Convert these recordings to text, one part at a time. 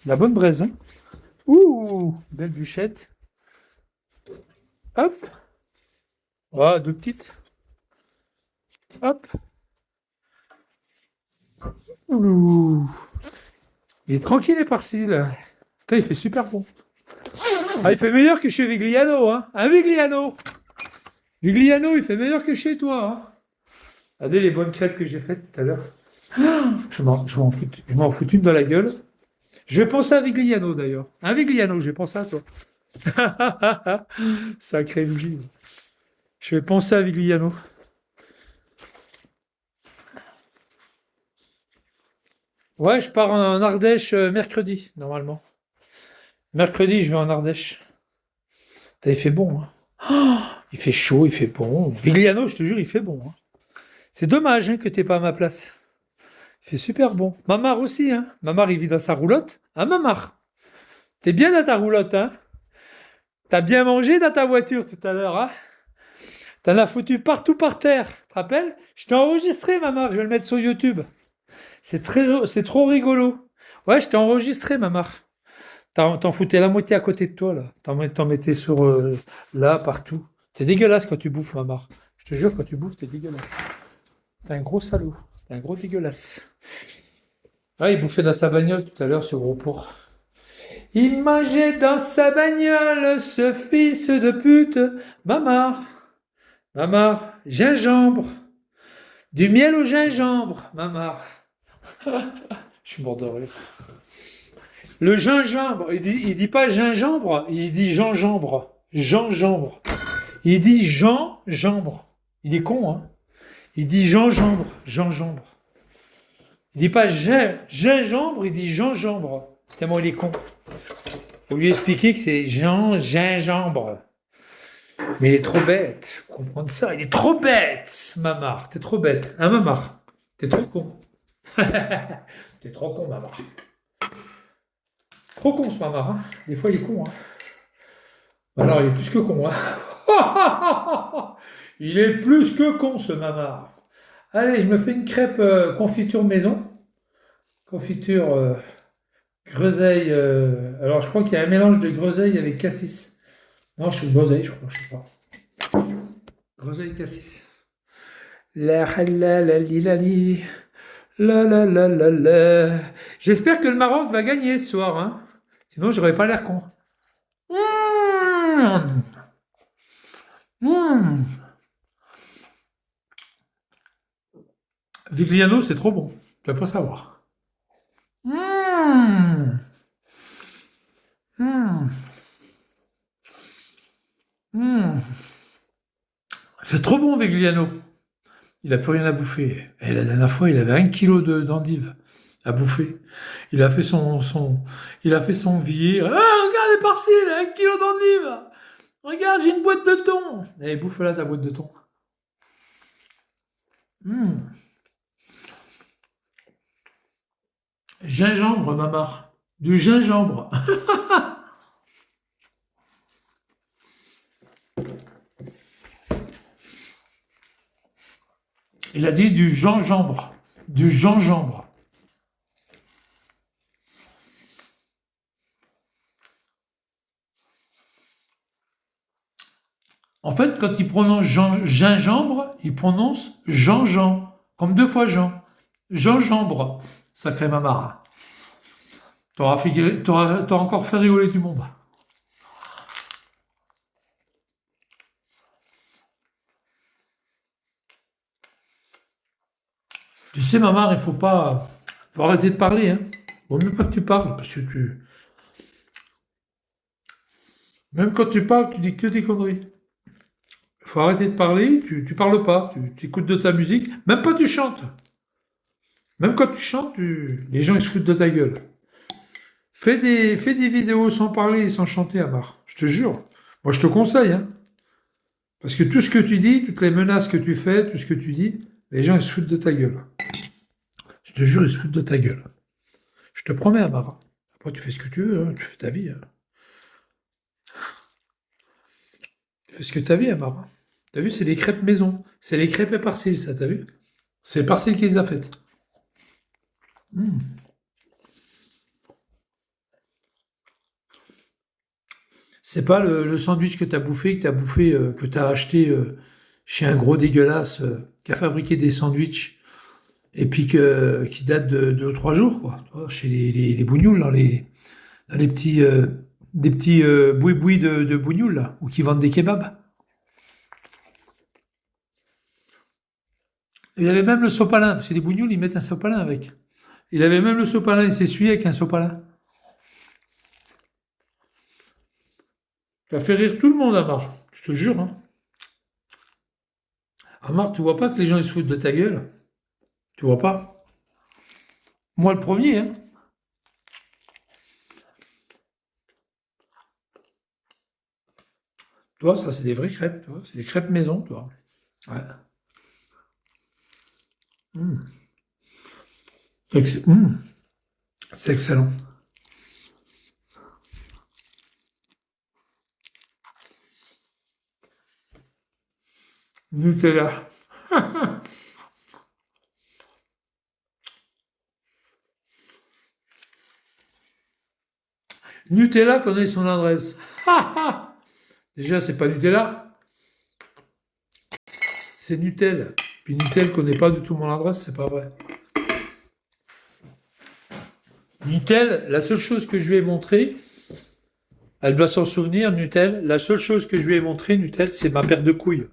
La bonne braise, hein. Ouh, belle bûchette. Hop. Ah, deux petites. Hop. Ouh. Il est tranquille et par-ci, là. Putain, il fait super bon. Ah, il fait meilleur que chez Vigliano, hein. Hein, Vigliano? Vigliano, il fait meilleur que chez toi, hein. Regardez les bonnes crêpes que j'ai faites tout à l'heure. Je m'en fous une dans la gueule. Je vais penser à Vigliano, d'ailleurs. Hein, Vigliano, je vais penser à toi. Sacré Vigli. Je vais penser à Vigliano. Ouais, je pars en Ardèche mercredi, normalement. Mercredi, je vais en Ardèche. Putain, il fait bon, hein. Il fait chaud, il fait bon. Vigliano, je te jure, il fait bon, hein. C'est dommage hein, que t'aies pas à ma place. Il fait super bon. Mamar aussi, hein. Mamar, il vit dans sa roulotte. Ah, Mamar, t'es bien dans ta roulotte, hein. T'as bien mangé dans ta voiture tout à l'heure, hein. T'en as foutu partout par terre. Tu te rappelles? Je t'ai enregistré, Mamar. Je vais le mettre sur YouTube. C'est trop rigolo. Ouais, je t'ai enregistré, Mamar. T'en foutais la moitié à côté de toi, là. T'en mettais sur là, partout. T'es dégueulasse quand tu bouffes, Mamar. Je te jure, quand tu bouffes, t'es dégueulasse. T'es un gros salaud. T'es un gros dégueulasse. Ah, il bouffait dans sa bagnole tout à l'heure, ce gros porc. Il mangeait dans sa bagnole, ce fils de pute. Mamar, Mamar, gingembre. Du miel au gingembre, Mamar. Je suis mort de rire. Le gingembre, il dit pas gingembre, il dit gingembre. Gingembre. Il dit gingembre. Il est con, hein. Il dit gingembre. Gingembre. Il dit pas gingembre, il dit gingembre. Tellement il est con. Faut lui expliquer que c'est gingembre. Mais il est trop bête. Faut comprendre ça. Il est trop bête, Mamar. T'es trop bête. Hein, Mamar? T'es trop con. T'es trop con, Mamar. Trop con, ce Mamar. Hein. Des fois, il est con. Hein. Alors, il est plus que con. Hein. Il est plus que con, ce Mamar. Allez, je me fais une crêpe confiture maison. Confiture groseille. Alors, je crois qu'il y a un mélange de groseille avec cassis. Non, je suis groseille, je crois. Je sais pas. Groseille cassis. La la la li la li. La la la la la. J'espère que le Maroc va gagner ce soir. Hein. Sinon, j'aurais pas l'air con. Mmh. Mmh. Vigliano, c'est trop bon. Tu vas pas savoir. Mmh. Mmh. Mmh. C'est trop bon, Vigliano. Il a plus rien à bouffer. Et la dernière fois, il avait 1 kilo d'endives à bouffer. Il a fait son billet. Ah, regardez par-ci, il a 1 kilo d'endives. Regarde, j'ai une boîte de thon. Allez, bouffe-la ta boîte de thon. Mmh. Gingembre, Mamar. Du gingembre. Il a dit du gingembre. Du gingembre. En fait, quand il prononce gingembre, il prononce Jean-Jean. Comme 2 fois Jean. Gingembre. Sacré Mamar. T'auras encore fait rigoler du monde. Tu sais, Mamar, il faut arrêter de parler, hein. Vaut mieux pas que tu parles, parce que même quand tu parles, tu dis que des conneries. Il faut arrêter de parler, tu parles pas, tu écoutes de ta musique, même pas tu chantes. Même quand tu chantes, les gens ils se foutent de ta gueule. Fais des vidéos sans parler et sans chanter, Amar. Je te jure. Moi, je te conseille, hein. Parce que tout ce que tu dis, toutes les menaces que tu fais, tout ce que tu dis, les gens ils se foutent de ta gueule. Je te jure, ils se foutent de ta gueule. Je te promets, Amara. Après, tu fais ce que tu veux, hein, tu fais ta vie. Hein. Tu fais ce que tu as vu, Amara. T'as vu, c'est des crêpes maison. C'est les crêpes éparcilles, ça, t'as vu? C'est Parcille qui les a faites. Mmh. C'est pas le sandwich que t'as bouffé, que t'as acheté chez un gros dégueulasse qui a fabriqué des sandwichs et puis qui date de 2 ou 3 jours, quoi. Tu vois, chez les bougnoules, dans les petits, des petits boui-boui de bougnoules, là, ou qui vendent des kebabs. Il avait même le sopalin, parce que les bougnoules, ils mettent un sopalin avec. Il avait même le sopalin, il s'essuyait avec un sopalin. Ça fait rire tout le monde, Amar. Je te jure, hein. Amar, tu vois pas que les gens ils se foutent de ta gueule? Tu vois pas? Moi le premier, hein. Toi, ça c'est des vraies crêpes, tu vois. C'est des crêpes maison, toi. Ouais. Mmh. Mmh. C'est excellent. Nutella. Nutella connaît son adresse. Déjà, c'est pas Nutella, c'est Nutel. Puis Nutel connaît pas du tout mon adresse, c'est pas vrai. Nutel, la seule chose que je lui ai montré, elle doit s'en souvenir, Nutel, la seule chose que je lui ai montré, Nutel, c'est ma paire de couilles.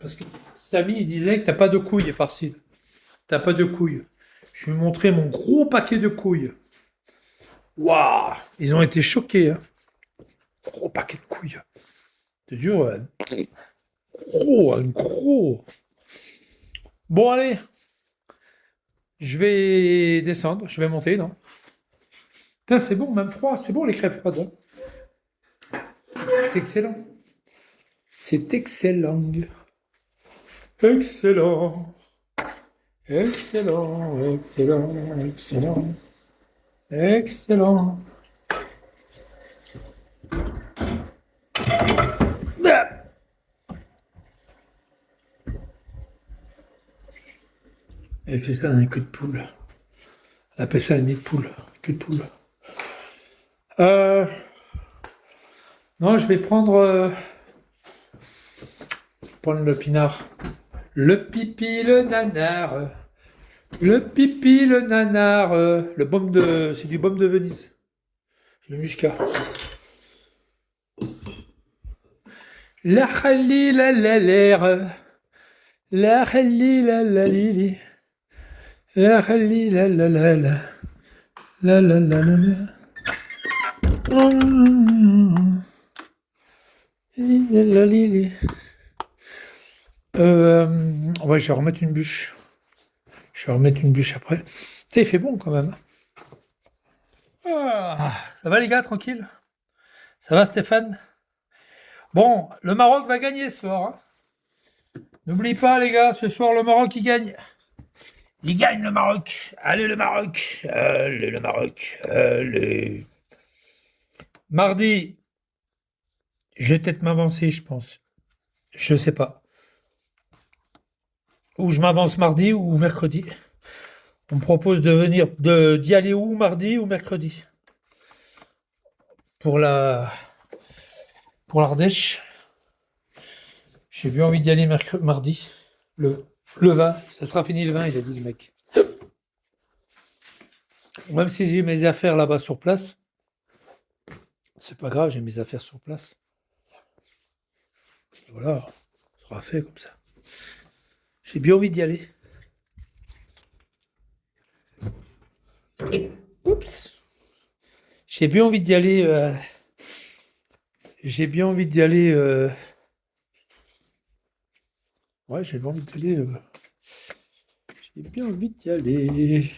Parce que Samy, il disait que t'as pas de couilles, Parcille. T'as pas de couilles. Je lui ai montré mon gros paquet de couilles. Waouh! Ils ont été choqués, hein. Gros paquet de couilles. C'est dur, gros, un gros. Bon, allez, je vais descendre, je vais monter, non? Putain, c'est bon, même froid, c'est bon les crêpes froides, hein. C'est excellent. C'est excellent. Excellent. Excellent, excellent, excellent. Excellent. Ah. Elle fait ça dans un cul de poule. Elle appelle ça un nid de poule. Cul de poule. Euh, non, je vais prendre le pinard. Le pipi, le nanar. Le pipi, le nanar. Le baume c'est du baume de Venise. Le muscat. La khali la la l'air. La khali la la lili. La khali la la la la. La la la la la. La lili. Ouais, je vais remettre une bûche. Je vais remettre une bûche après. Putain, il fait bon quand même. Ah, ça va les gars, tranquille? Ça va Stéphane? Bon, le Maroc va gagner ce soir, hein. N'oublie pas les gars, ce soir le Maroc il gagne. Il gagne le Maroc. Allez le Maroc. Allez le Maroc. Allez. Mardi, je vais peut-être m'avancer, je pense. Je sais pas. Ou je m'avance mardi ou mercredi. On me propose d'y aller où mardi ou mercredi pour pour l'Ardèche. J'ai bien envie d'y aller mardi. Le 20, ça sera fini le 20, il a dit le mec. Même si j'ai mes affaires là-bas sur place, c'est pas grave, j'ai mes affaires sur place. Voilà, ça sera fait comme ça. J'ai bien envie d'y aller. Oups. J'ai bien envie d'y aller. J'ai bien envie d'y aller. Ouais, j'ai bien envie d'y aller. J'ai bien envie d'y aller.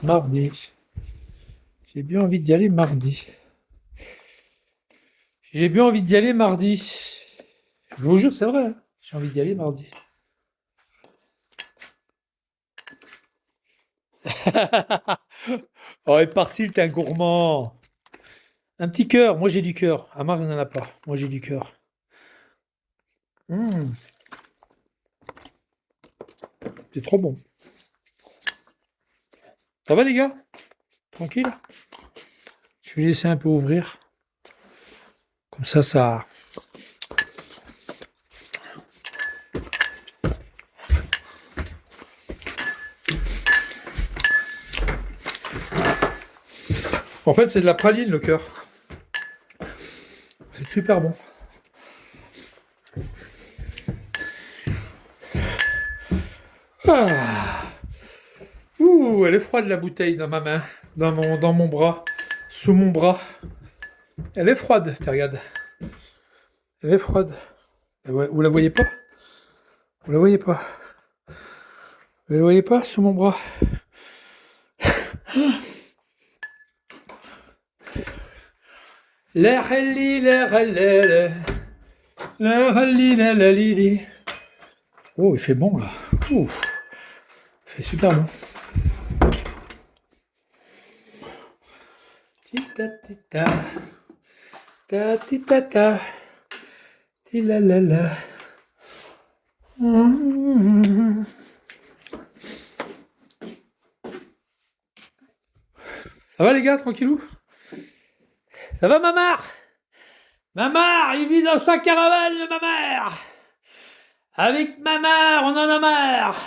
Mardi. J'ai bien envie d'y aller mardi. J'ai bien envie d'y aller mardi. Je vous jure, c'est vrai, hein. J'ai envie d'y aller mardi. Oh, et Parcille, t'es un gourmand. Un petit cœur. Moi, j'ai du cœur. Amar, il n'en a pas. Moi, j'ai du cœur. Mmh, c'est trop bon. Ça va, les gars? Tranquille? Je vais laisser un peu ouvrir. Comme ça... En fait, c'est de la praline, le cœur. C'est super bon. Ah. Ouh, elle est froide, la bouteille, dans ma main. Dans mon bras. Sous mon bras. Elle est froide, tu regardes. Elle est froide. Vous la voyez pas? Vous la voyez pas? Vous la voyez pas, sous mon bras? La rali, la ralala. La rali, la la li li. Oh, il fait bon là. Ouh. Il fait super bon. Tita tita. Ta tita ta. Tila la la. Ça va les gars, tranquillou? Ça va Mamar? Mamar, il vit dans sa caravane, le Mamar. Avec Mamar, on en a marre.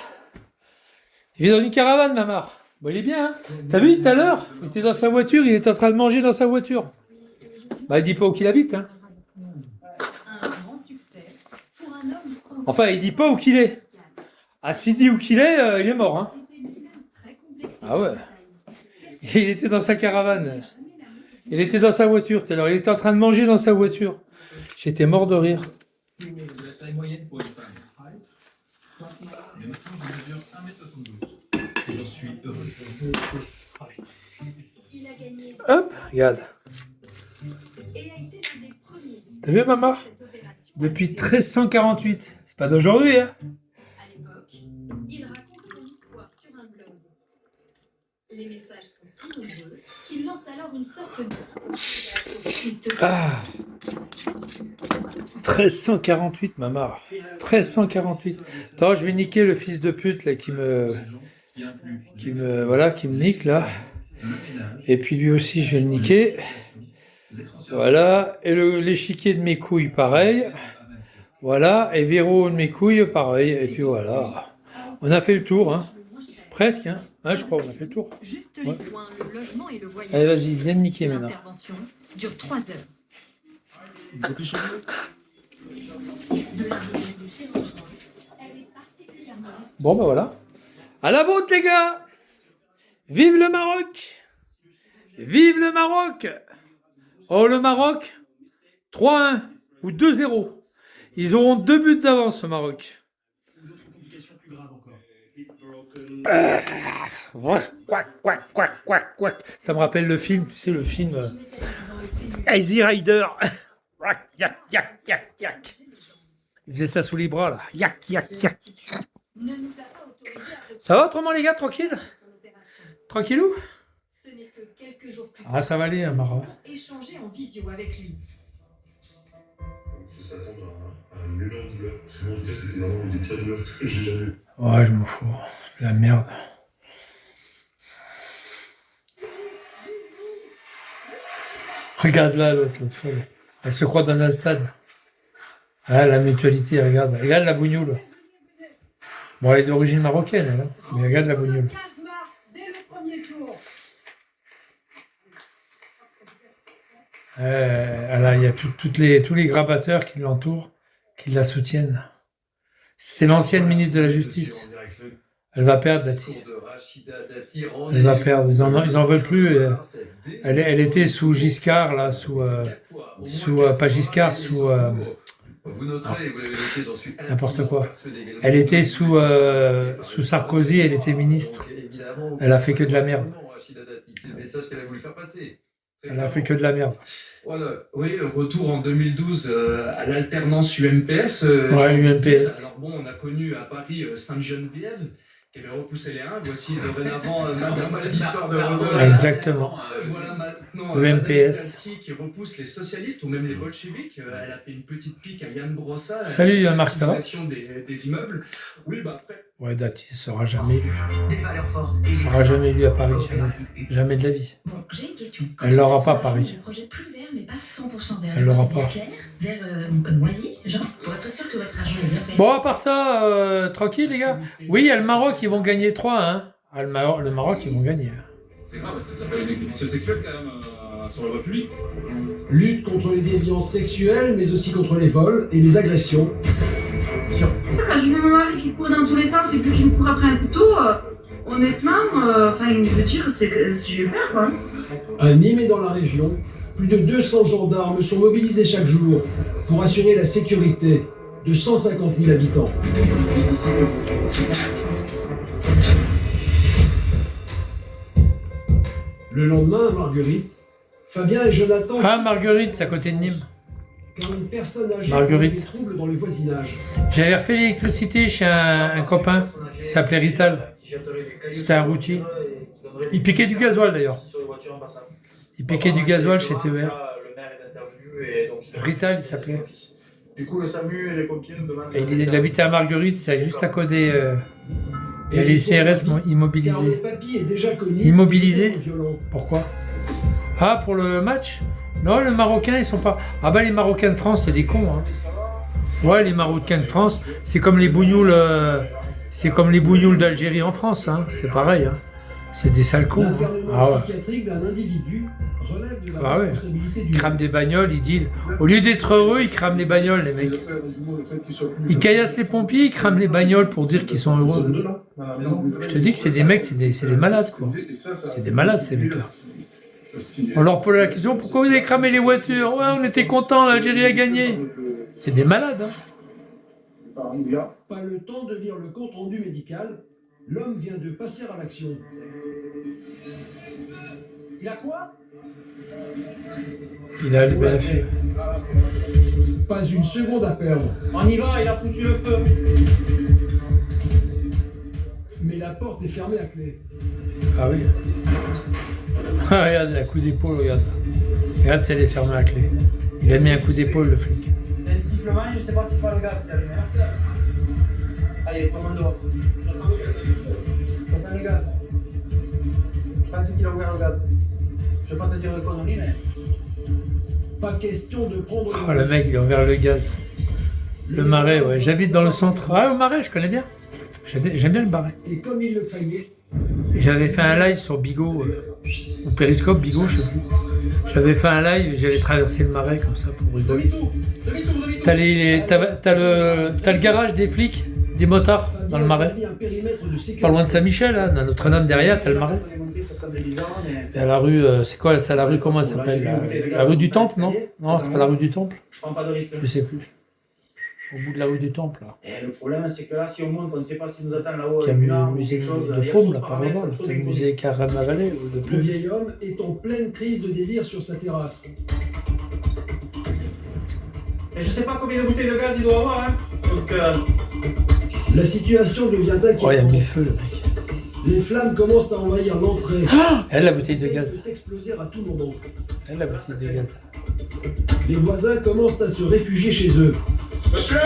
Il vit dans une caravane, Mamar. Bon, il est bien, hein. T'as vu tout à l'heure? Il était dans sa voiture, il était en train de manger dans sa voiture. Bah, il dit pas où qu'il habite, hein. Enfin, il dit pas où qu'il est. Ah, s'il dit où qu'il est, il est mort, hein. Ah ouais. Il était dans sa caravane. Il était dans sa voiture tout à l'heure. Il était en train de manger dans sa voiture. J'étais mort de rire. Hop, regarde. T'as vu, maman? Depuis 1348. C'est pas d'aujourd'hui, hein? Il raconte son histoire sur un blog. Les messages sont si nombreux qu'il lance alors une sorte de... Ah 1348, maman. 1348. Attends, je vais niquer le fils de pute là qui me nique là. Et puis lui aussi, je vais le niquer. Voilà. Et l'échiquier de mes couilles, pareil. Voilà. Et Véro de mes couilles, pareil. Et puis voilà. On a fait le tour, hein. Presque, hein. Ah, je crois, on a fait le tour. Juste les soins, le logement et le voyage. Allez, vas-y, viens de niquer maintenant. L'intervention dure 3 heures. Bon, ben voilà. À la vôtre, les gars. Vive le Maroc. Vive le Maroc. Oh, le Maroc, 3-1 ou 2-0. Ils auront 2 buts d'avance, au Maroc. Quack. Ça me rappelle le film, tu sais, le film Easy Rider. Yak. Il faisait ça sous les bras, là. Yak. Ça va autrement, les gars, tranquille? Tranquillou? Ah, ça va aller, Mara. Échanger en visio avec lui. Il faut s'attendre à une énorme douleur. En tout cas, c'était vraiment une des pires douleurs que j'ai jamais eues. Ouais, je m'en fous. La merde. Regarde là, l'autre folle. Elle se croit dans un stade. Ah, la mutualité, regarde. Regarde la bougnoule. Bon, elle est d'origine marocaine, elle, hein. Mais regarde la bougnoule. Il y a tous les grabateurs qui l'entourent, qui la soutiennent. C'est l'ancienne ministre de la Justice. Elle va perdre, Dati. Elle va perdre. Ils en veulent plus. Elle était sous Giscard, là, pas Giscard, n'importe quoi. Elle était sous Sarkozy, elle était ministre. Elle a fait que de la merde. Elle a fait que de la merde. Voilà. Oui, retour en 2012 à l'alternance UMPS. Ouais, UMPS. Alors bon, on a connu à Paris Sainte-Geneviève, qui avait repoussé les 1. Voici dorénavant Madame l'histoire de Exactement. Voilà maintenant UMPS. qui repousse les socialistes ou même les bolcheviks. Elle a fait une petite pique à Yann Brossa. Salut Marc, ça va? Des immeubles. Oui, bah après. Ouais, Dati, il sera jamais élu. Des valeurs fortes. Il sera jamais élu à Paris, jamais. Jamais de la vie. Bon, j'ai une question. Elle l'aura pas à Paris. Le projet plus vert mais pas 100% vers Elle l'aura la pas. claire, vers Noisy, genre, pour être sûr que votre argent est bien placé. Bon, à part ça, tranquille, les gars. Oui, il y a le Maroc, ils vont gagner 3, hein. Ah, le Maroc, ils vont gagner. C'est grave, ça s'appelle une exhibition sexuelle quand même sur la voie publique. Lutte contre les déviances sexuelles, mais aussi contre les vols et les agressions. Quand je vois mon mari qui court dans tous les sens et puis qui me court après un couteau, honnêtement, je veux dire, j'ai eu peur, quoi. À Nîmes et dans la région, plus de 200 gendarmes sont mobilisés chaque jour pour assurer la sécurité de 150 000 habitants. Le lendemain, à Marguerite, Fabien et Jonathan... Ah, Marguerite, c'est à côté de Nîmes. Car une personne âgée Marguerite. a des troubles dans le voisinage. J'avais refait l'électricité chez un copain qui s'appelait Rital. C'était un routier. Il piquait du gasoil d'ailleurs. Il piquait du gasoil chez TER. Rital, il s'appelait. Du coup, le SAMU et les pompiers nous demandent... Et il habitait à Marguerite, c'est juste à côté. Il y a les CRS Car le immobilisés. papy est déjà connu. Immobilisé. pour violent. Pourquoi? Ah, pour le match? Non, les Marocains, ils sont pas... Ah bah les Marocains de France, c'est des cons, hein. Ouais, les Marocains de France, c'est comme les bougnoules... c'est comme les bougnoules d'Algérie en France, hein. C'est pareil, hein. C'est des sales cons. Hein. L'internement Ah ouais. psychiatrique d'un individu relève de la Ah ouais. responsabilité du... Ils crament des bagnoles, ils disent... Au lieu d'être heureux, ils crament les bagnoles, les mecs. Ils caillassent les pompiers, ils crament les bagnoles pour dire qu'ils sont heureux. Je te dis que c'est des mecs, c'est des malades, quoi. C'est des malades, ces mecs-là. On leur pose la question, pourquoi vous avez cramé les voitures? Ouais, on était contents, l'Algérie a gagné. C'est des malades, hein. Pas le temps de lire le compte rendu médical, l'homme vient de passer à l'action. Il a quoi? Il a le BF. Pas une seconde à perdre. On y va, il a foutu le feu. Mais la porte est fermée à clé. Ah oui. Ah, regarde, un coup d'épaule, regarde. Regarde, c'est elle est fermée à clé. Il a mis un coup d'épaule, le flic. Il y a le sifflement, je sais pas si c'est pas le gaz qui a allumé. Allez, prends-moi dehors. Ça sent le gaz. Je pense qu'il a ouvert le gaz. Je vais pas te dire de conneries, mais... Pas question de prendre... Oh, le mec, il a ouvert le gaz. Le Marais, ouais. J'habite dans le centre. Ah, le Marais, je connais bien. J'aime bien le Marais. Et comme il le craignait, J'avais fait un live sur Bigot, ou Périscope, Bigot, je sais plus. J'avais fait un live, j'avais traversé le Marais comme ça pour rigoler. Demi-tour, demi-tour, demi-tour. T'as le garage des flics, des motards dans le Marais. Fabien a un périmètre de sécurité. Pas loin de Saint-Michel, hein, dans Notre-Dame derrière, t'as le Marais. Ça semblait bizarre, mais... Et à la rue, c'est quoi, c'est la rue, comment elle s'appelle? La rue du Temple, non? Non, c'est pas la rue du Temple. Je prends pas de risque. Je sais plus. Au bout de la rue du Temple, là. Et le problème, c'est que là, si on monte, on ne sait pas si nous attend là-haut. Il y a une le arme ou musée quelque chose. de Il y a Paume, trop là, de par paramètres, là-bas. trop C'est le d'inconnus. musée Carême-la-Vallée, ou de Le plus. vieil homme est en pleine crise de délire sur sa terrasse. Et je sais pas combien de bouteilles de gaz il doit avoir, hein. Donc, La situation devient inquiétante. Oh, il a mis le feu, le mec. Les flammes commencent à envahir l'entrée. Elle, la bouteille de gaz. Peut exploser à tout moment. Elle, la bouteille de gaz. Les voisins commencent à se réfugier chez eux. Monsieur!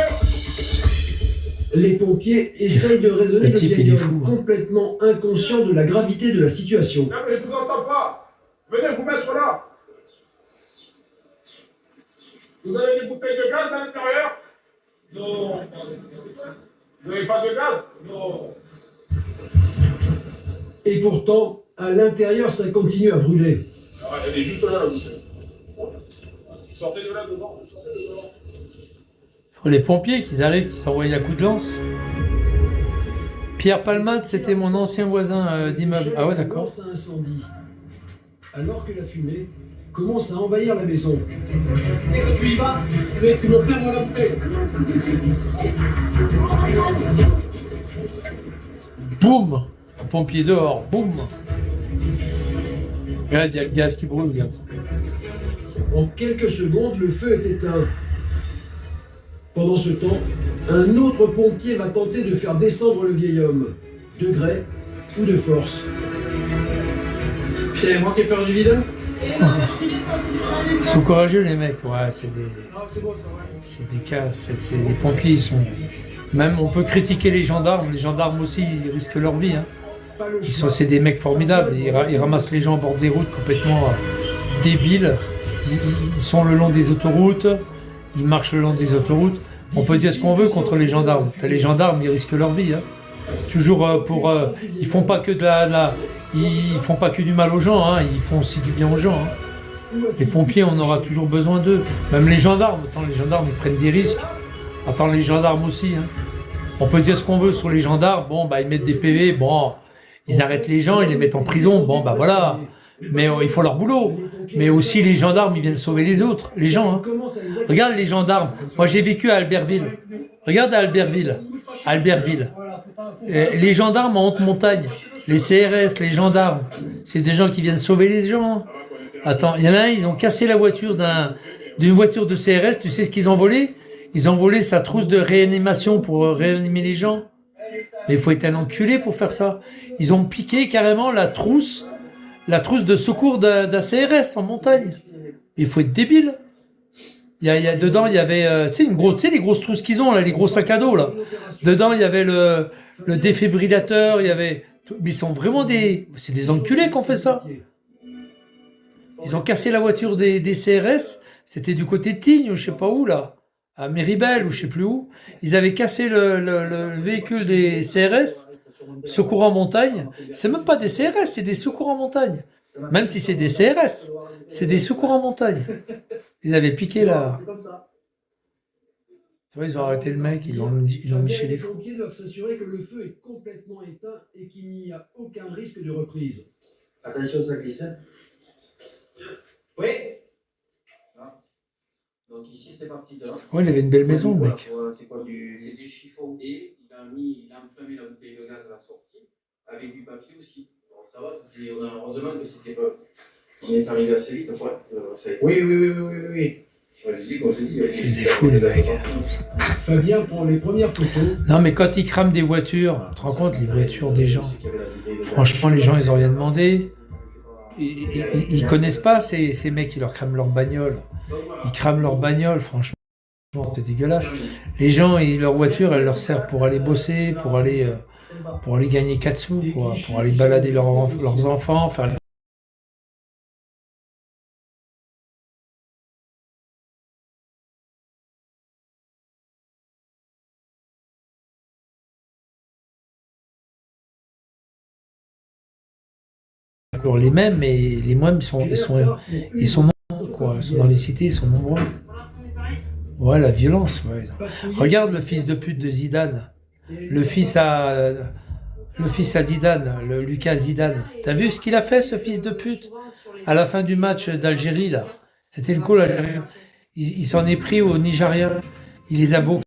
Les pompiers essayent de raisonner Le le type, vieil il est homme, fou, hein. complètement inconscient de la gravité de la situation. Non mais je vous entends pas! Venez vous mettre là! Vous avez des bouteilles de gaz à l'intérieur? Non. Vous n'avez pas de gaz? Non. Et pourtant, à l'intérieur, ça continue à brûler. Ah, elle est juste là, la bouteille. Sortez de là devant, sortez de devant. Faut les pompiers qu'ils arrivent, qui s'envoient à coup de lance. Pierre Palmade, c'était mon ancien voisin d'immeuble. Ah ouais, d'accord. Lance à incendie. Alors que la fumée commence à envahir la maison. Et quand tu y vas, tu me fermes l'entrée. Boum! Un pompier dehors, boum! Regarde, il y a le gaz qui brûle, regarde. En quelques secondes, le feu est éteint. Pendant ce temps, un autre pompier va tenter de faire descendre le vieil homme, de gré ou de force. putain, moi qui ai peur du vide. Ils sont courageux, les mecs. Ouais, c'est des... Ah, c'est beau ça, ouais. C'est des cas, les pompiers, ils sont... Même, on peut critiquer les gendarmes aussi, ils risquent leur vie. Hein. Pas le choix. C'est des mecs formidables, ils ramassent les gens au bord des routes complètement débiles. ils sont le long des autoroutes, ils marchent le long des autoroutes. On peut dire ce qu'on veut contre les gendarmes. T'as les gendarmes, ils risquent leur vie. Hein. Toujours ils font pas que ils font pas que du mal aux gens, hein. Ils font aussi du bien aux gens. Hein. Les pompiers, on aura toujours besoin d'eux. Même les gendarmes, les gendarmes, ils prennent des risques. Attends, les gendarmes aussi. Hein. On peut dire ce qu'on veut sur les gendarmes. Bon, bah ils mettent des PV. Bon, ils arrêtent les gens, ils les mettent en prison. Bon, bah voilà. Mais ils font leur boulot. Mais aussi les gendarmes, ils viennent sauver les autres, les gens. Hein. Regarde les gendarmes. Moi, j'ai vécu à Albertville. Regarde à Albertville. Les gendarmes en haute montagne, les CRS, les gendarmes, c'est des gens qui viennent sauver les gens. Attends, il y en a un, ils ont cassé la voiture d'une voiture de CRS. Tu sais ce qu'ils ont volé? Ils ont volé sa trousse de réanimation pour réanimer les gens. Mais il faut être un enculé pour faire ça. Ils ont piqué carrément la trousse de secours d'un CRS en montagne. Il faut être débile. Dedans, il y avait, tu sais, les grosses trousses qu'ils ont, là, les gros sacs à dos, là. Dedans, il y avait le défibrillateur, il y avait, mais ils sont vraiment c'est des enculés qui ont fait ça. Ils ont cassé la voiture des CRS, c'était du côté de Tignes, ou je sais pas où, là. À Méribel, ou je sais plus où. Ils avaient cassé le véhicule des CRS, secours en montagne. C'est même pas des CRS, c'est des secours en montagne. Même si c'est des CRS, c'est des secours en montagne. Ils avaient piqué là. Tu vois, ils ont arrêté le mec, ils l'ont mis chez les fous. Les pompiers doivent s'assurer que le feu est complètement éteint et qu'il n'y a aucun risque de reprise. Attention, ça glisse. Hein. Oui. Donc ici, c'est parti de là. Ouais, il avait une belle maison, le mec. C'est quoi c'est des chiffons. Et il a enflammé la bouteille de gaz à la sortie avec du papier aussi. Donc ça va, on a heureusement que c'était pas. On est arrivé assez vite, quoi. Oui. Je dis, c'est des fous, les mecs. Fabien prend les premières photos. Non, mais quand ils crament des voitures, tu te rends compte, les voitures des gens. Franchement, les gens, ils ont rien demandé. Ils connaissent pas ces mecs, ils leur crament leur bagnole. Ils crament leur bagnole, franchement, c'est dégueulasse. Les gens, leur voiture, elle leur sert pour aller bosser, pour aller gagner 4 sous, quoi, pour aller balader leurs enfants, faire toujours les mêmes, mais les mêmes, ils sont nombreux, quoi. Ils sont dans les cités, ils sont nombreux. Ouais, la violence, ouais. Regarde le fils de pute de Zidane. Le fils à Zidane, le Lucas Zidane. T'as vu ce qu'il a fait, ce fils de pute? À la fin du match d'Algérie, là. C'était le coup, là. Il s'en est pris aux Nigériens. Il les a boxés.